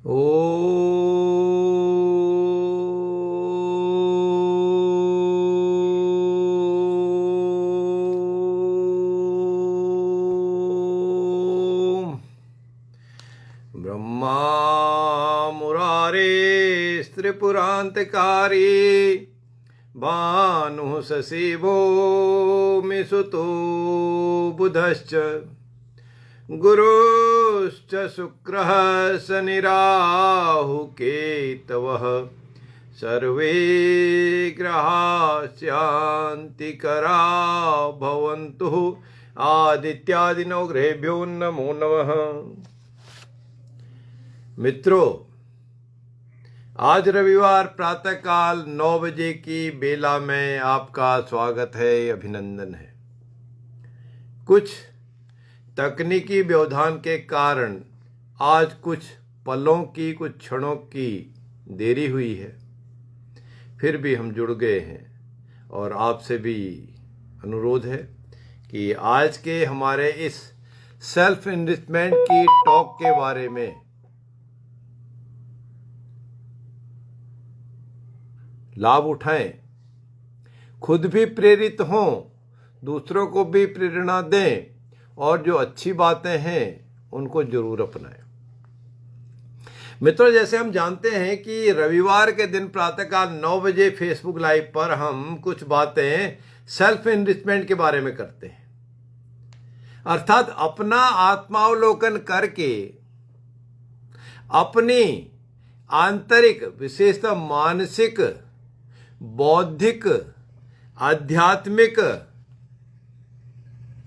ओम ब्रह्मा मुरारे त्रिपुरांतकारी भानु शशिभो मिसुतो बुधश्च गुरुश्च शुक्रः शनिराहु केतवः सर्वे ग्रहाः शान्तिकरा भवन्तु। आदित्यादिनो ग्रहेभ्यो नमो नमः। मित्रों, आज रविवार प्रातःकाल 9 बजे की बेला में आपका स्वागत है, अभिनंदन है। कुछ तकनीकी व्यवधान के कारण आज कुछ पलों की, कुछ क्षणों की देरी हुई है, फिर भी हम जुड़ गए हैं और आपसे भी अनुरोध है कि आज के हमारे इस सेल्फ इन्वेस्टमेंट की टॉक के बारे में लाभ उठाएं, खुद भी प्रेरित हों, दूसरों को भी प्रेरणा दें और जो अच्छी बातें हैं उनको जरूर अपनाएं। मित्रों, जैसे हम जानते हैं कि रविवार के दिन प्रातःकाल 9 बजे फेसबुक लाइव पर हम कुछ बातें सेल्फ इन्वेस्टमेंट के बारे में करते हैं, अर्थात अपना आत्मावलोकन करके अपनी आंतरिक, विशेषतः मानसिक, बौद्धिक, आध्यात्मिक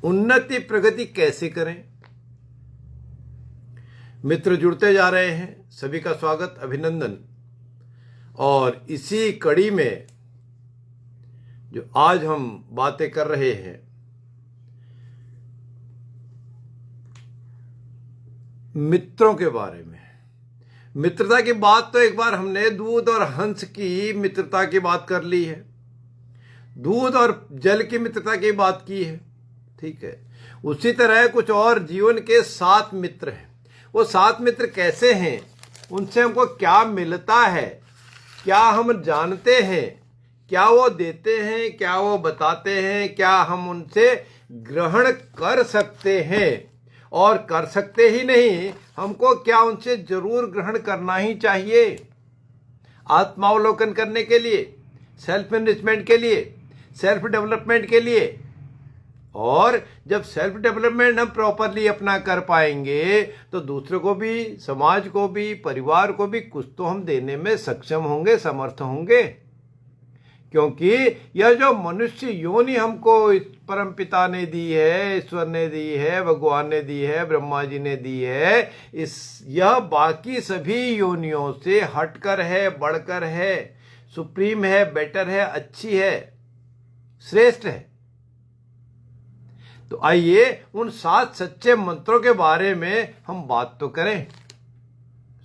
उन्नति, प्रगति कैसे करें। मित्र जुड़ते जा रहे हैं, सभी का स्वागत, अभिनंदन। और इसी कड़ी में जो आज हम बातें कर रहे हैं, मित्रों के बारे में। मित्रता की बात तो एक बार हमने दूध और हंस की मित्रता की बात कर ली है, दूध और जल की मित्रता की बात की है, ठीक है। उसी तरह कुछ और जीवन के 7 मित्र हैं। वो 7 मित्र कैसे हैं, उनसे हमको क्या मिलता है, क्या हम जानते हैं, क्या वो देते हैं, क्या वो बताते हैं, क्या हम उनसे ग्रहण कर सकते हैं, और कर सकते ही नहीं, हमको क्या उनसे जरूर ग्रहण करना ही चाहिए। आत्मावलोकन करने के लिए, सेल्फ इन्वेस्टमेंट के लिए, सेल्फ डेवलपमेंट के लिए। और जब सेल्फ डेवलपमेंट हम प्रॉपरली अपना कर पाएंगे तो दूसरों को भी, समाज को भी, परिवार को भी कुछ तो हम देने में सक्षम होंगे, समर्थ होंगे। क्योंकि यह जो मनुष्य योनि हमको परम पिता ने दी है, ईश्वर ने दी है, भगवान ने दी है, ब्रह्मा जी ने दी है, यह बाकी सभी योनियों से हटकर है, बढ़कर है, सुप्रीम है, बेटर है, अच्छी है, श्रेष्ठ है। तो आइए उन 7 सच्चे मंत्रों के बारे में हम बात तो करें,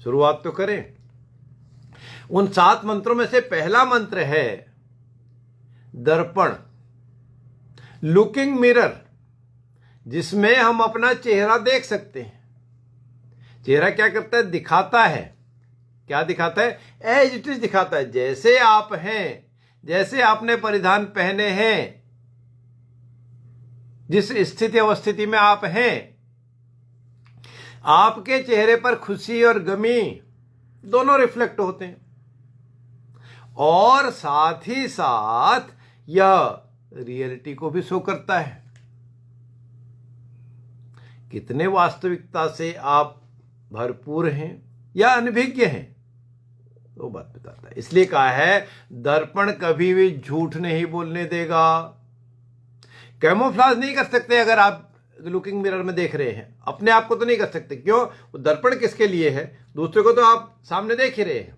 शुरुआत तो करें। उन 7 मंत्रों में से पहला मंत्र है दर्पण, लुकिंग मिरर, जिसमें हम अपना चेहरा देख सकते हैं। चेहरा क्या करता है, दिखाता है। क्या दिखाता है? एज इट इज दिखाता है, जैसे आप हैं, जैसे आपने परिधान पहने हैं, जिस स्थिति अवस्थिति में आप हैं, आपके चेहरे पर खुशी और गमी दोनों रिफ्लेक्ट होते हैं। और साथ ही साथ यह रियलिटी को भी शो करता है, कितने वास्तविकता से आप भरपूर हैं या अनभिज्ञ हैं, वो बात बताता है। इसलिए कहा है दर्पण कभी भी झूठ नहीं बोलने देगा। कैमोफ्लाज नहीं कर सकते। अगर आप लुकिंग मिरर में देख रहे हैं, अपने आप को तो नहीं कर सकते। क्यों? वो दर्पण किसके लिए है? दूसरे को तो आप सामने देख ही रहे हैं।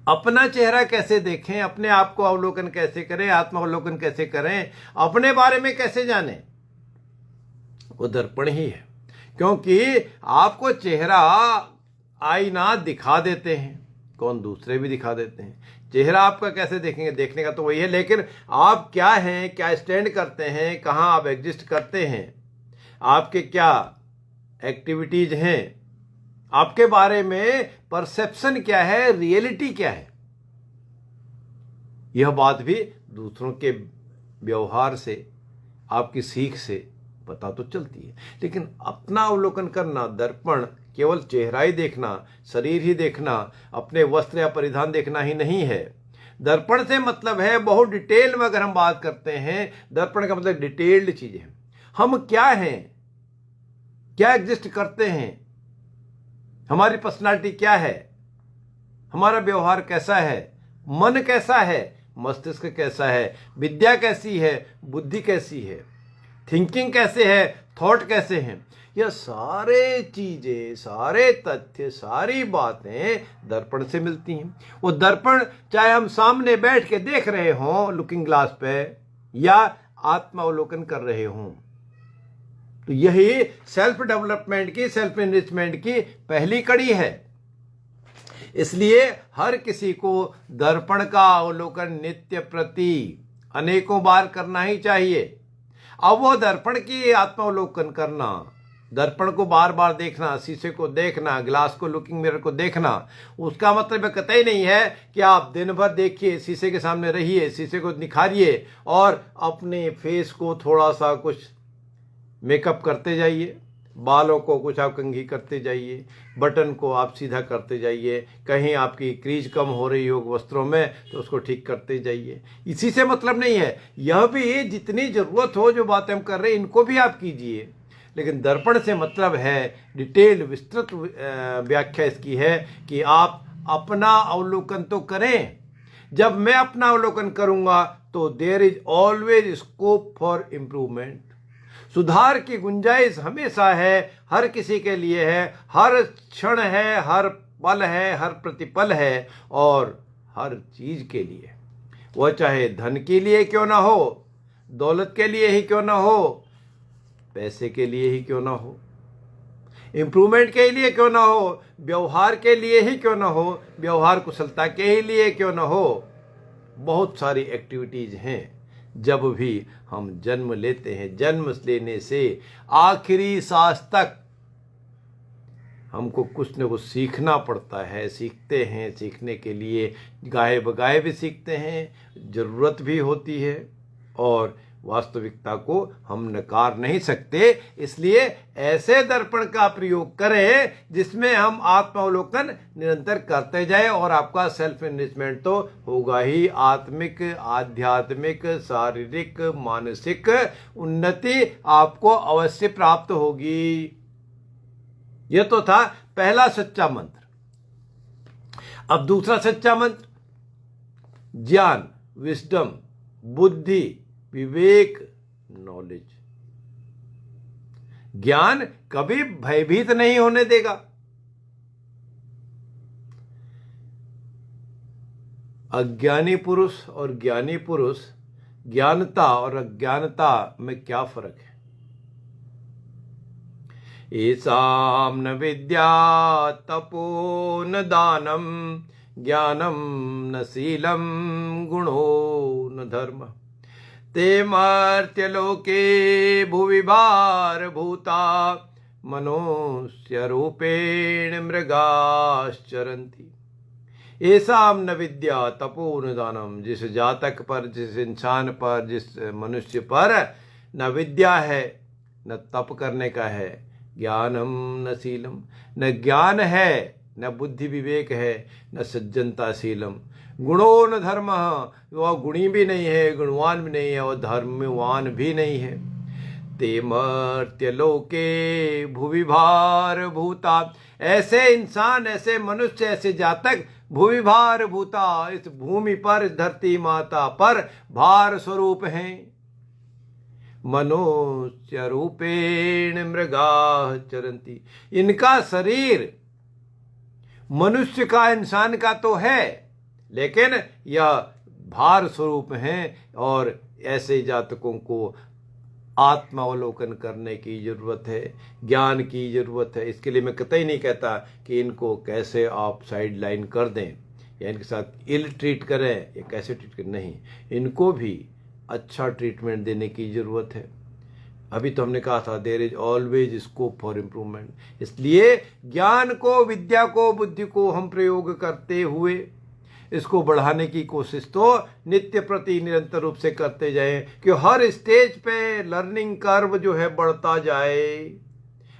अपना चेहरा कैसे देखें, अपने आप को अवलोकन कैसे करें, आत्मावलोकन कैसे करें, अपने बारे में कैसे जानें, वो दर्पण ही है। क्योंकि आपको चेहरा आईना दिखा देते हैं, कौन? दूसरे भी दिखा देते हैं। चेहरा आपका कैसे देखेंगे? देखने का तो वही है, लेकिन आप क्या हैं, क्या स्टैंड करते हैं, कहाँ आप एग्जिस्ट करते हैं, आपके क्या एक्टिविटीज हैं, आपके बारे में परसेप्शन क्या है, रियलिटी क्या है, यह बात भी दूसरों के व्यवहार से, आपकी सीख से पता तो चलती है। लेकिन अपना अवलोकन करना, दर्पण केवल चेहरा ही देखना, शरीर ही देखना, अपने वस्त्र या परिधान देखना ही नहीं है। दर्पण से मतलब है, बहुत डिटेल में अगर हम बात करते हैं, दर्पण का मतलब डिटेल्ड चीज है। हम क्या हैं, क्या एग्जिस्ट करते हैं, हमारी पर्सनालिटी क्या है, हमारा व्यवहार कैसा है, मन कैसा है, मस्तिष्क कैसा है, विद्या कैसी है, बुद्धि कैसी है, थिंकिंग कैसे है, थॉट कैसे हैं, यह सारे चीजें, सारे तथ्य, सारी बातें दर्पण से मिलती हैं। वो दर्पण चाहे हम सामने बैठ के देख रहे हों लुकिंग ग्लास पे, या आत्मावलोकन कर रहे हों, तो यही सेल्फ डेवलपमेंट की, सेल्फ एनरिचमेंट की पहली कड़ी है। इसलिए हर किसी को दर्पण का अवलोकन नित्य प्रति अनेकों बार करना ही चाहिए। अब वो दर्पण की आत्मावलोकन करना, दर्पण को बार बार देखना, शीशे को देखना, ग्लास को, लुकिंग मिरर को देखना, उसका मतलब कतई नहीं है कि आप दिन भर देखिए, शीशे के सामने रहिए, शीशे को निखारिए और अपने फेस को थोड़ा सा कुछ मेकअप करते जाइए, बालों को कुछ आप कंघी करते जाइए, बटन को आप सीधा करते जाइए, कहीं आपकी क्रीज कम हो रही हो वस्त्रों में तो उसको ठीक करते जाइए। इसी से मतलब नहीं है, यह भी जितनी ज़रूरत हो, जो बातें हम कर रहे हैं इनको भी आप कीजिए, लेकिन दर्पण से मतलब है, डिटेल विस्तृत व्याख्या इसकी है कि आप अपना अवलोकन तो करें। जब मैं अपना अवलोकन करूंगा तो there is always scope for improvement, सुधार की गुंजाइश हमेशा है, हर किसी के लिए है, हर क्षण है, हर पल है, हर प्रतिपल है, और हर चीज के लिए, वह चाहे धन के लिए क्यों ना हो, दौलत के लिए ही क्यों ना हो, पैसे के लिए ही क्यों ना हो, इम्प्रूवमेंट के लिए क्यों ना हो, व्यवहार के लिए ही क्यों ना हो, व्यवहार कुशलता के ही लिए क्यों ना हो। बहुत सारी एक्टिविटीज हैं। जब भी हम जन्म लेते हैं, जन्म लेने से आखिरी सांस तक हमको कुछ न कुछ सीखना पड़ता है। सीखते हैं, सीखने के लिए गाए बगाए भी सीखते हैं, ज़रूरत भी होती है, और वास्तविकता को हम नकार नहीं सकते। इसलिए ऐसे दर्पण का प्रयोग करें जिसमें हम आत्मावलोकन निरंतर करते जाएं, और आपका सेल्फ एनरिचमेंट तो होगा ही। आत्मिक, आध्यात्मिक, शारीरिक, मानसिक उन्नति आपको अवश्य प्राप्त होगी। यह तो था पहला सच्चा मंत्र। अब दूसरा सच्चा मंत्र, ज्ञान, विस्डम, बुद्धि, विवेक, नॉलेज। ज्ञान कभी भयभीत नहीं होने देगा। अज्ञानी पुरुष और ज्ञानी पुरुष, ज्ञानता और अज्ञानता में क्या फर्क है? येषां न विद्या तपो न दानम, ज्ञानम न शीलम, गुणो न धर्म, ते मर्त्यलोके भुवि भारभूता, मनुष्य रूपेण मृगाश्चरन्ति। येषां न विद्या तपो न दानम, जिस जातक पर, जिस इंसान पर, जिस मनुष्य पर न विद्या है, न तप करने का है, ज्ञानम न शीलम, न ज्ञान है, न बुद्धि विवेक है, न सज्जनता शीलम, गुणो न धर्म, वह गुणी भी नहीं है, गुणवान भी नहीं है, और धर्मवान भी नहीं है। ते मर्त्यलोके भुवि भार भूता, ऐसे इंसान, ऐसे मनुष्य, ऐसे जातक भुवि भार भूता, इस भूमि पर, इस धरती माता पर भार स्वरूप हैं। मनुष्य रूपेण मृगाः चरन्ति, इनका शरीर मनुष्य का, इंसान का तो है, लेकिन यह भार स्वरूप हैं, और ऐसे जातकों को आत्मावलोकन करने की जरूरत है, ज्ञान की जरूरत है। इसके लिए मैं कतई नहीं कहता कि इनको कैसे आप साइड लाइन कर दें या इनके साथ इल ट्रीट करें या कैसे ट्रीट करें, नहीं, इनको भी अच्छा ट्रीटमेंट देने की ज़रूरत है। अभी तो हमने कहा था there is always scope for improvement. इसलिए ज्ञान को, विद्या को, बुद्धि को हम प्रयोग करते हुए इसको बढ़ाने की कोशिश तो नित्य प्रति निरंतर रूप से करते जाएं कि हर स्टेज पे लर्निंग कर्व जो है बढ़ता जाए,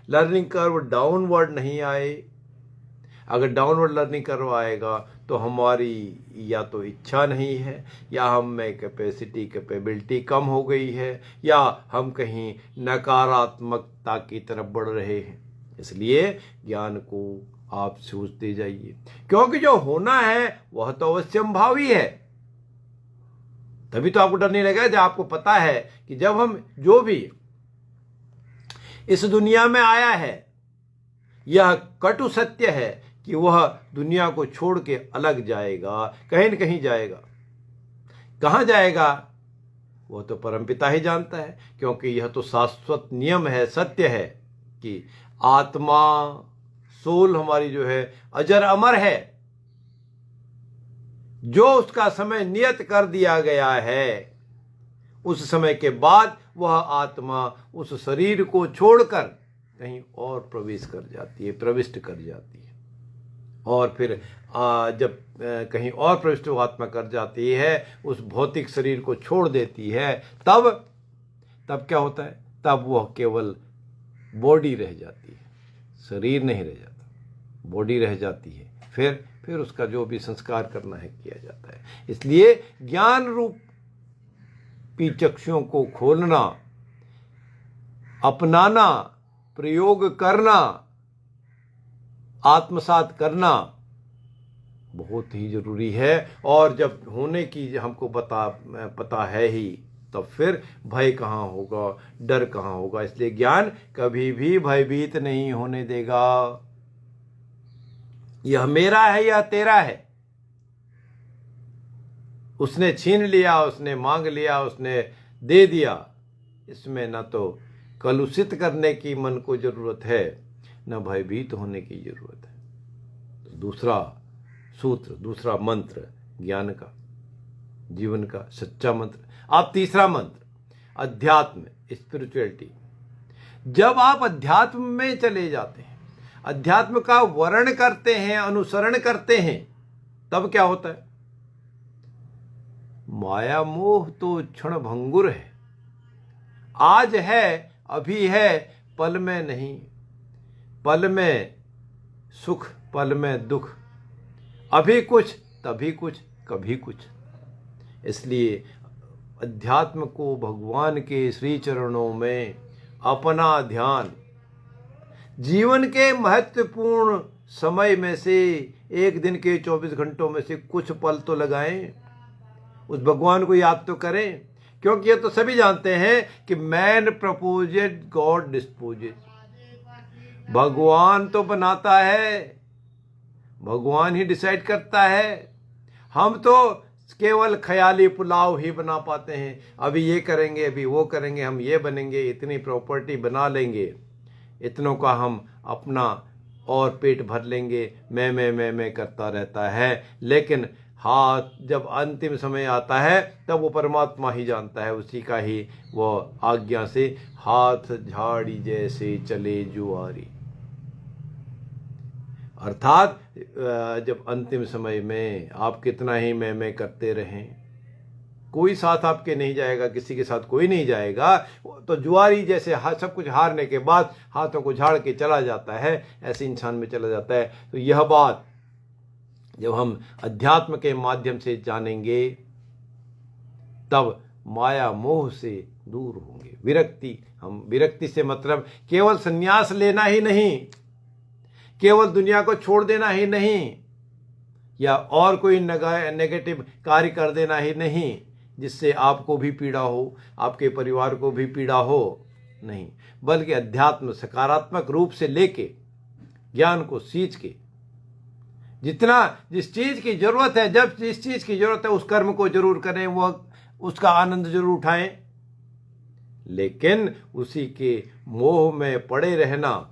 लर्निंग कर्व डाउनवर्ड नहीं आए। अगर डाउनवर्ड लर्निंग कर्व आएगा तो हमारी या तो इच्छा नहीं है, या हम में कैपेबिलिटी कम हो गई है, या हम कहीं नकारात्मकता की तरफ बढ़ रहे हैं। इसलिए ज्ञान को आप सोचते जाइए, क्योंकि जो होना है वह तो अवश्यंभावी है। तभी तो आपको डर नहीं लगेगा जब आपको पता है कि जब हम जो भी इस दुनिया में आया है, यह कटु सत्य है कि वह दुनिया को छोड़ के अलग जाएगा, कहीं न कहीं जाएगा। कहाँ जाएगा वह तो परमपिता ही जानता है, क्योंकि यह तो शाश्वत नियम है, सत्य है कि आत्मा, सोल हमारी जो है अजर अमर है। जो उसका समय नियत कर दिया गया है, उस समय के बाद वह आत्मा उस शरीर को छोड़कर कहीं और प्रवेश कर जाती है, प्रविष्ट कर जाती है। और फिर जब कहीं और प्रविष्ट आत्मा कर जाती है, उस भौतिक शरीर को छोड़ देती है, तब क्या होता है? तब वह केवल बॉडी रह जाती है, शरीर नहीं रह जाता, बॉडी रह जाती है। फिर उसका जो भी संस्कार करना है किया जाता है। इसलिए ज्ञान रूपी चक्षुओं को खोलना, अपनाना, प्रयोग करना, आत्मसात करना बहुत ही जरूरी है। और जब होने की हमको पता है ही, तब फिर भय कहाँ होगा, डर कहाँ होगा। इसलिए ज्ञान कभी भी भयभीत नहीं होने देगा। यह मेरा है, यह तेरा है, उसने छीन लिया, उसने मांग लिया, उसने दे दिया, इसमें न तो कलुषित करने की मन को जरूरत है, न भयभीत होने की जरूरत है। तो दूसरा सूत्र, दूसरा मंत्र ज्ञान का, जीवन का सच्चा मंत्र। अब तीसरा मंत्र अध्यात्म, स्पिरिचुअलिटी। जब आप अध्यात्म में चले जाते हैं, अध्यात्म का वर्ण करते हैं, अनुसरण करते हैं, तब क्या होता है? माया मोह तो क्षण भंगुर है, आज है, अभी है, पल में नहीं। पल में सुख, पल में दुख, अभी कुछ, तभी कुछ, कभी कुछ। इसलिए अध्यात्म को भगवान के श्री चरणों में अपना ध्यान, जीवन के महत्वपूर्ण समय में से, एक दिन के 24 घंटों में से कुछ पल तो लगाएं, उस भगवान को याद तो करें। क्योंकि ये तो सभी जानते हैं कि मैन प्रपोजेड, गॉड डिस्पोजेड। भगवान तो बनाता है, भगवान ही डिसाइड करता है। हम तो केवल ख्याली पुलाव ही बना पाते हैं। अभी ये करेंगे, अभी वो करेंगे, हम ये बनेंगे, इतनी प्रॉपर्टी बना लेंगे, इतनों का हम अपना और पेट भर लेंगे। मैं करता रहता है। लेकिन हाथ जब अंतिम समय आता है, तब वो परमात्मा ही जानता है, उसी का ही वो आज्ञा से हाथ झाड़ी जैसे चले जुआरी। अर्थात जब अंतिम समय में आप कितना ही मैं करते रहें, कोई साथ आपके नहीं जाएगा, किसी के साथ कोई नहीं जाएगा। तो जुआरी जैसे सब कुछ हारने के बाद हाथों को झाड़ के चला जाता है, ऐसे इंसान में चला जाता है। तो यह बात जब हम अध्यात्म के माध्यम से जानेंगे, तब माया मोह से दूर होंगे। विरक्ति से मतलब केवल संन्यास लेना ही नहीं, केवल दुनिया को छोड़ देना ही नहीं, या और कोई नेगेटिव कार्य कर देना ही नहीं जिससे आपको भी पीड़ा हो, आपके परिवार को भी पीड़ा हो, नहीं, बल्कि अध्यात्म सकारात्मक रूप से लेके ज्ञान को सींच के, जिस चीज की जरूरत है, जब जिस चीज की जरूरत है, उस कर्म को जरूर करें, वह उसका आनंद जरूर उठाएं। लेकिन उसी के मोह में पड़े रहना,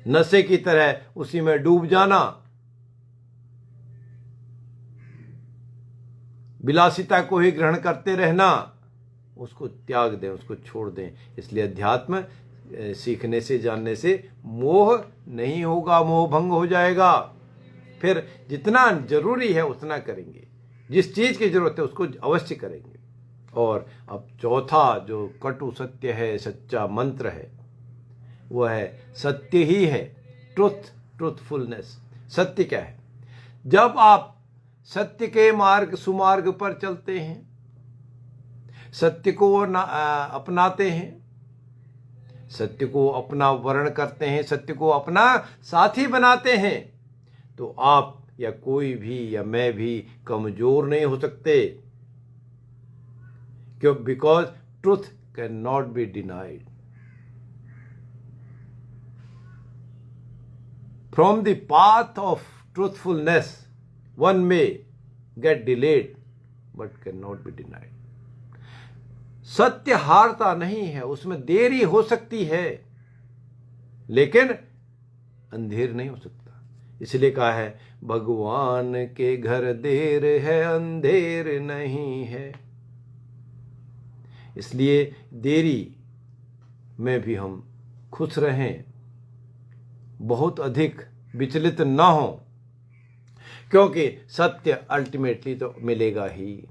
नशे की तरह उसी में डूब जाना, विलासिता को ही ग्रहण करते रहना, उसको त्याग दें, उसको छोड़ दें। इसलिए अध्यात्म सीखने से, जानने से मोह नहीं होगा, मोह भंग हो जाएगा। फिर जितना जरूरी है उतना करेंगे, जिस चीज़ की जरूरत है उसको अवश्य करेंगे। और अब चौथा जो कटु सत्य है, सच्चा मंत्र है, वह है सत्य ही है। ट्रुथफुलनेस। सत्य क्या है? जब आप सत्य के मार्ग, सुमार्ग पर चलते हैं, सत्य को अपनाते हैं, सत्य को अपना वर्ण करते हैं, सत्य को अपना साथी बनाते हैं, तो आप या कोई भी या मैं भी कमजोर नहीं हो सकते। क्यों? Because truth can not be denied. From the path of truthfulness one may gate delayed but can not be denied. सत्य हारता नहीं है, उसमें देरी हो सकती है लेकिन अंधेर नहीं हो सकता। इसलिए कहा है भगवान के घर देर है, अंधेर नहीं है। इसलिए देरी में भी हम खुश रहें, बहुत अधिक विचलित न हो, क्योंकि सत्य अल्टीमेटली तो मिलेगा ही।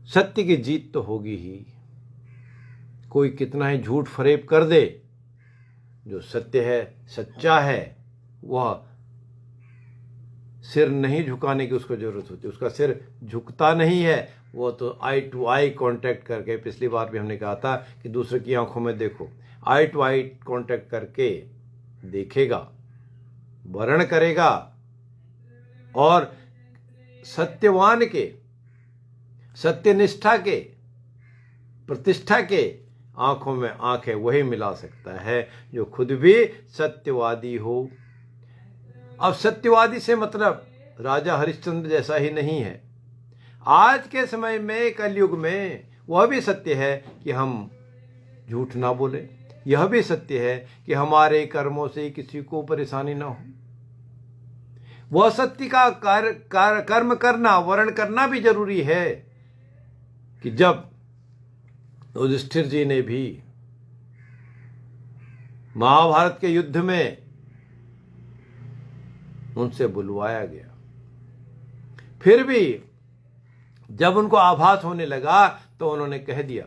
सत्य की जीत तो होगी ही। कोई कितना ही झूठ फरेब कर दे, जो सत्य है, सच्चा है, वह सिर नहीं झुकाने की उसको जरूरत होती। उसका सिर झुकता नहीं है, वो तो आई टू आई कांटेक्ट करके, पिछली बार भी हमने कहा था कि दूसरे की आंखों में देखो, आई टू आई कांटेक्ट करके देखेगा, वर्ण करेगा, और सत्यवान के, सत्यनिष्ठा के, प्रतिष्ठा के आंखों में आंखें वही मिला सकता है जो खुद भी सत्यवादी हो। अब सत्यवादी से मतलब राजा हरिश्चंद्र जैसा ही नहीं है। आज के समय में, कलयुग में, वह भी सत्य है कि हम झूठ ना बोले। यह भी सत्य है कि हमारे कर्मों से किसी को परेशानी ना हो। वह सत्य का कर्म करना, वर्ण करना भी जरूरी है कि जब युधिष्ठिर जी ने भी महाभारत के युद्ध में उनसे बुलवाया गया, फिर भी जब उनको आभास होने लगा तो उन्होंने कह दिया,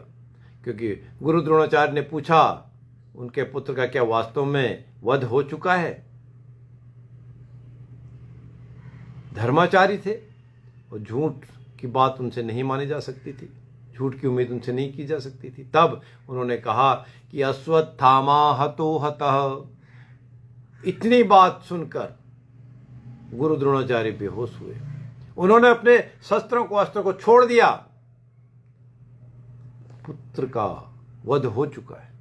क्योंकि गुरु द्रोणाचार्य ने पूछा उनके पुत्र का क्या वास्तव में वध हो चुका है। धर्माचारी थे और झूठ की बात उनसे नहीं मानी जा सकती थी, झूठ की उम्मीद उनसे नहीं की जा सकती थी। तब उन्होंने कहा कि अश्वत्थामा हतो हतः। इतनी बात सुनकर गुरु द्रोणाचार्य बेहोश हुए। उन्होंने अपने शस्त्रों को, अस्त्रों को छोड़ दिया। पुत्र का वध हो चुका है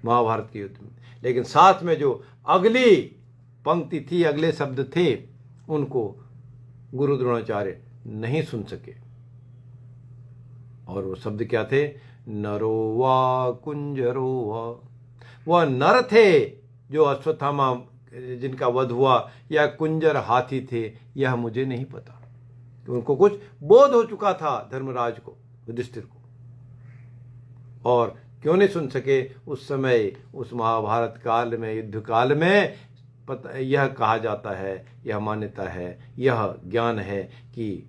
महाभारत के युद्ध में, लेकिन साथ में जो अगली पंक्ति थी, अगले शब्द थे, उनको गुरु द्रोणाचार्य नहीं सुन सके। और वो शब्द क्या थे? नरो वा कुंजरो वा। वह नर थे जो अश्वत्थामा जिनका वध हुआ, या कुंजर हाथी थे, यह मुझे नहीं पता। तो उनको कुछ बोध हो चुका था धर्मराज को, युधिष्ठिर को, और क्यों नहीं सुन सके उस समय, उस महाभारत काल में, युद्ध काल में। यह कहा जाता है, यह मान्यता है, यह ज्ञान है कि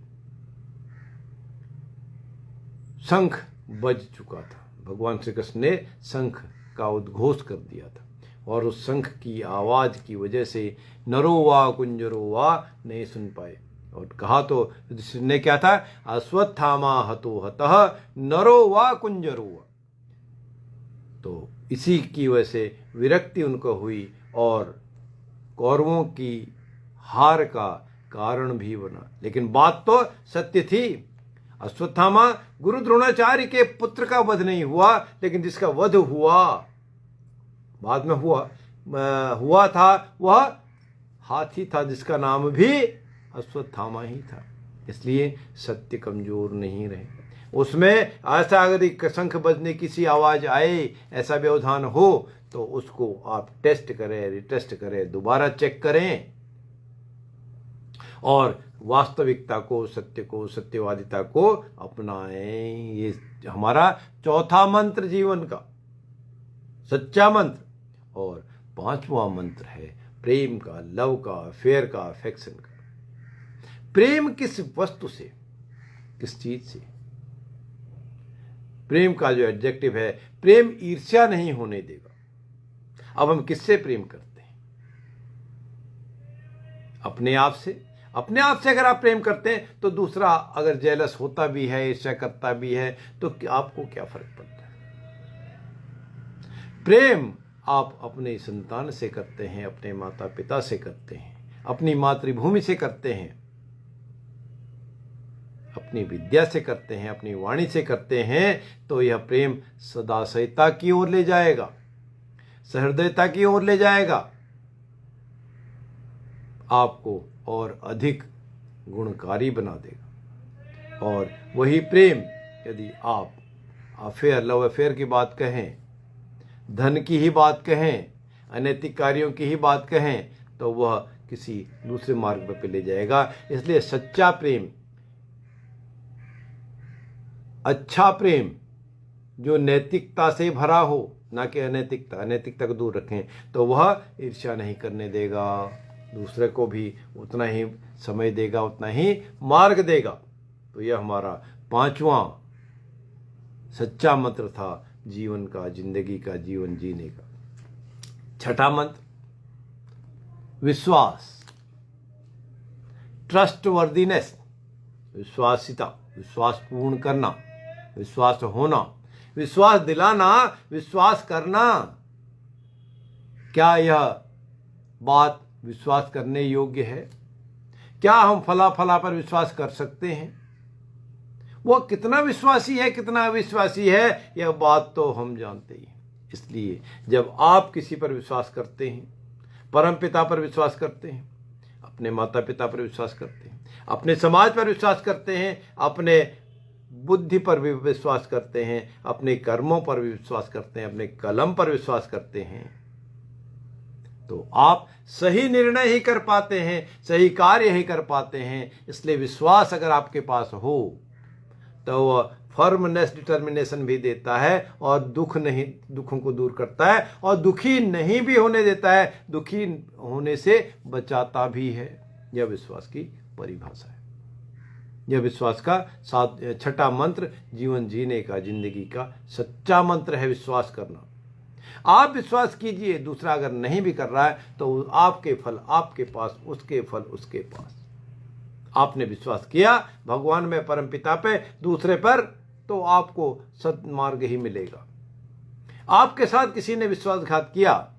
शंख बज चुका था। भगवान श्री कृष्ण ने शंख का उद्घोष कर दिया था, और उस शंख की आवाज की वजह से नरो वा कुंजरो वा नहीं सुन पाए। और कहा तो ने क्या था? अश्वत्थामा हतो हतः नरो वा कुंजरो वा। तो इसी की वजह से विरक्ति उनको हुई और कौरवों की हार का कारण भी बना। लेकिन बात तो सत्य थी। अश्वत्थामा गुरु द्रोणाचार्य के पुत्र का वध नहीं हुआ, लेकिन जिसका वध हुआ, बाद में हुआ था, वह हाथी था जिसका नाम भी अश्वत्थामा ही था। इसलिए सत्य कमजोर नहीं रहे। उसमें ऐसा अगर एक शंख बजने की सी आवाज आए, ऐसा व्यवधान हो, तो उसको आप टेस्ट करें, रिटेस्ट करें, दोबारा चेक करें। और वास्तविकता को, सत्य को, सत्यवादिता को अपनाएं। ये हमारा चौथा मंत्र जीवन का, सच्चा मंत्र। और पांचवा मंत्र है प्रेम का, लव का, फेयर का, अफेक्शन का। प्रेम किस वस्तु से, किस चीज से? प्रेम का जो एडजेक्टिव है, प्रेम ईर्ष्या नहीं होने देगा। अब हम किससे प्रेम करते हैं? अपने आप से। अपने आप से अगर आप प्रेम करते हैं तो दूसरा अगर जेलस होता भी है, ईर्ष्या करता भी है, तो आपको क्या फर्क पड़ता है? प्रेम आप अपने संतान से करते हैं, अपने माता पिता से करते हैं, अपनी मातृभूमि से करते हैं, अपनी विद्या से करते हैं, अपनी वाणी से करते हैं, तो यह प्रेम सदाशयता की ओर ले जाएगा, सहृदयता की ओर ले जाएगा, आपको और अधिक गुणकारी बना देगा। और वही प्रेम यदि आप अफेयर, लव अफेयर की बात कहें, धन की ही बात कहें, अनैतिक कार्यों की ही बात कहें, तो वह किसी दूसरे मार्ग पर ले जाएगा। इसलिए सच्चा प्रेम, अच्छा प्रेम जो नैतिकता से भरा हो, ना कि अनैतिकता, अनैतिकता को दूर रखें, तो वह ईर्ष्या नहीं करने देगा, दूसरे को भी उतना ही समय देगा, उतना ही मार्ग देगा। तो यह हमारा पांचवा सच्चा मंत्र था जीवन का, जिंदगी का, जीवन जीने का। छठा मंत्र विश्वास, ट्रस्टवर्दीनेस, विश्वासिता, विश्वास पूर्ण करना, विश्वास होना, विश्वास दिलाना, विश्वास करना। क्या यह बात विश्वास करने योग्य है? क्या हम फला फला पर विश्वास कर सकते हैं? वह कितना विश्वासी है, कितना अविश्वासी है, यह बात तो हम जानते ही हैं। इसलिए जब आप किसी पर विश्वास करते हैं, परम पिता पर विश्वास करते हैं, अपने माता पिता पर विश्वास करते हैं, अपने समाज पर विश्वास करते हैं, अपने बुद्धि पर भी विश्वास करते हैं, अपने कर्मों पर भी विश्वास करते हैं, अपने कलम पर विश्वास करते हैं, तो आप सही निर्णय ही कर पाते हैं, सही कार्य ही कर पाते हैं। इसलिए विश्वास अगर आपके पास हो तो वह फर्मनेस, डिटर्मिनेशन भी देता है और दुखों को दूर करता है और दुखी नहीं भी होने देता है, दुखी होने से बचाता भी है। यह विश्वास की परिभाषा है। यह विश्वास का छठा मंत्र जीवन जीने का, जिंदगी का सच्चा मंत्र है, विश्वास करना। आप विश्वास कीजिए, दूसरा अगर नहीं भी कर रहा है तो आपके फल आपके पास, उसके फल उसके पास। आपने विश्वास किया भगवान में, परम पिता पे, दूसरे पर, तो आपको सन्मार्ग ही मिलेगा। आपके साथ किसी ने विश्वासघात किया,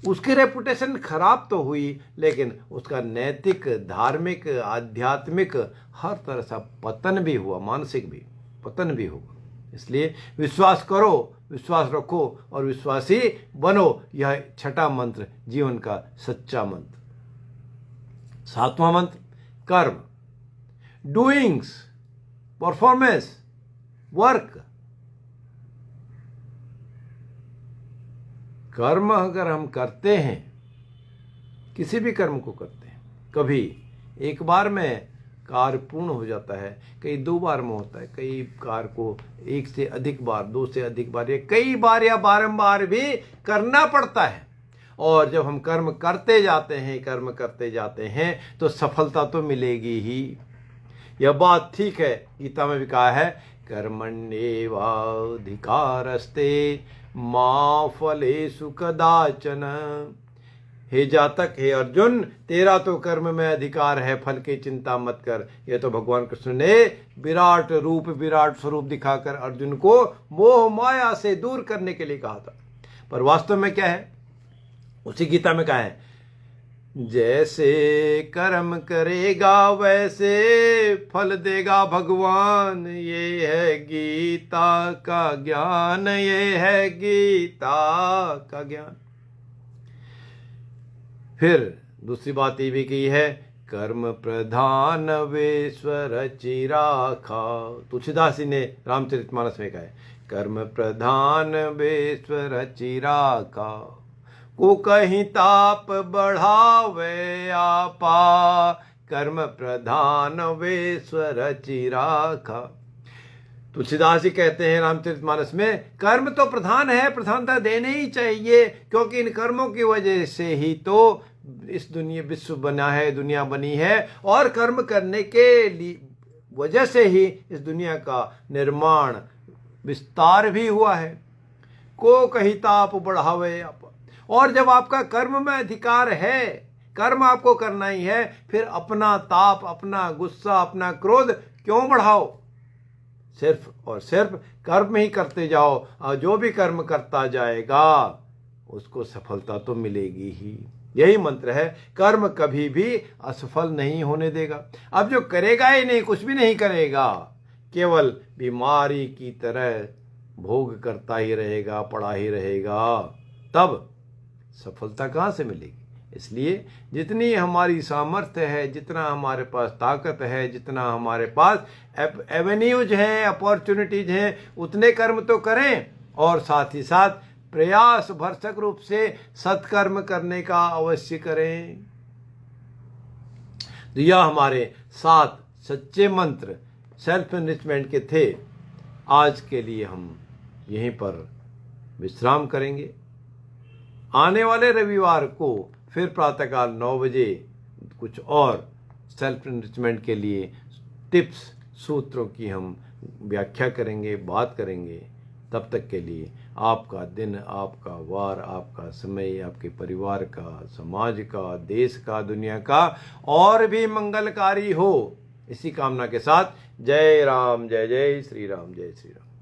उसकी रेपुटेशन खराब तो हुई, लेकिन उसका नैतिक, धार्मिक, आध्यात्मिक हर तरह से पतन भी हुआ, मानसिक भी पतन भी हुआ। इसलिए विश्वास करो, विश्वास रखो और विश्वासी बनो। यह छठा मंत्र जीवन का सच्चा मंत्र। सातवां मंत्र कर्म, डूइंग्स, परफॉर्मेंस, वर्क। कर्म अगर हम करते हैं, किसी भी कर्म को करते हैं, कभी एक बार में कार्य पूर्ण हो जाता है, कई 2 बार में होता है, कई कार्य को 1 से अधिक बार, 2 से अधिक बार या कई बार या बारंबार भी करना पड़ता है। और जब हम कर्म करते जाते हैं तो सफलता तो मिलेगी ही। यह बात ठीक है, गीता में भी कहा है कर्मण्येवाधिकारस्ते मा फलेषु कदाचन। हे जातक, हे अर्जुन, तेरा तो कर्म में अधिकार है, फल की चिंता मत कर। यह तो भगवान कृष्ण ने विराट रूप, विराट स्वरूप दिखाकर अर्जुन को मोह माया से दूर करने के लिए कहा था। पर वास्तव में क्या है? उसी गीता में कहा है, जैसे कर्म करेगा वैसे फल देगा भगवान। ये है गीता का ज्ञान, ये है गीता का ज्ञान। फिर दूसरी बात ये भी की है, कर्म प्रधान विश्व रचि राखा। तुलसीदास जी ने रामचरितमानस में कहा है, कर्म प्रधान विश्व रचि राखा। को कहीं ताप बढ़ावे आपा, कर्म प्रधान वेश्वर चिराखा। तुलसीदास जी कहते हैं रामचरितमानस में, कर्म तो प्रधान है, प्रधानता देने ही चाहिए, क्योंकि इन कर्मों की वजह से ही तो इस दुनिया विश्व बना है, दुनिया बनी है, और कर्म करने के लिए वजह से ही इस दुनिया का निर्माण विस्तार भी हुआ है। को कही ताप बढ़ावे आप, और जब आपका कर्म में अधिकार है, कर्म आपको करना ही है, फिर अपना ताप, अपना गुस्सा, अपना क्रोध क्यों बढ़ाओ? सिर्फ और सिर्फ कर्म ही करते जाओ, और जो भी कर्म करता जाएगा उसको सफलता तो मिलेगी ही। यही मंत्र है, कर्म कभी भी असफल नहीं होने देगा। अब जो करेगा ही नहीं, कुछ भी नहीं करेगा, केवल बीमारी की तरह भोग करता ही रहेगा, पड़ा ही रहेगा, तब सफलता कहाँ से मिलेगी? इसलिए जितनी हमारी सामर्थ्य है, जितना हमारे पास ताकत है, जितना हमारे पास एवेन्यूज हैं, अपॉर्चुनिटीज हैं, उतने कर्म तो करें, और साथ ही साथ प्रयास भरसक रूप से सत्कर्म करने का अवश्य करें। तो यह हमारे 7 सच्चे मंत्र सेल्फ एनरिचमेंट के थे। आज के लिए हम यहीं पर विश्राम करेंगे। आने वाले रविवार को फिर प्रातःकाल 9 बजे कुछ और सेल्फ एनरिचमेंट के लिए टिप्स, सूत्रों की हम व्याख्या करेंगे, बात करेंगे। तब तक के लिए आपका दिन, आपका वार, आपका समय, आपके परिवार का, समाज का, देश का, दुनिया का और भी मंगलकारी हो, इसी कामना के साथ जय राम, जय जय श्री राम, जय श्री राम।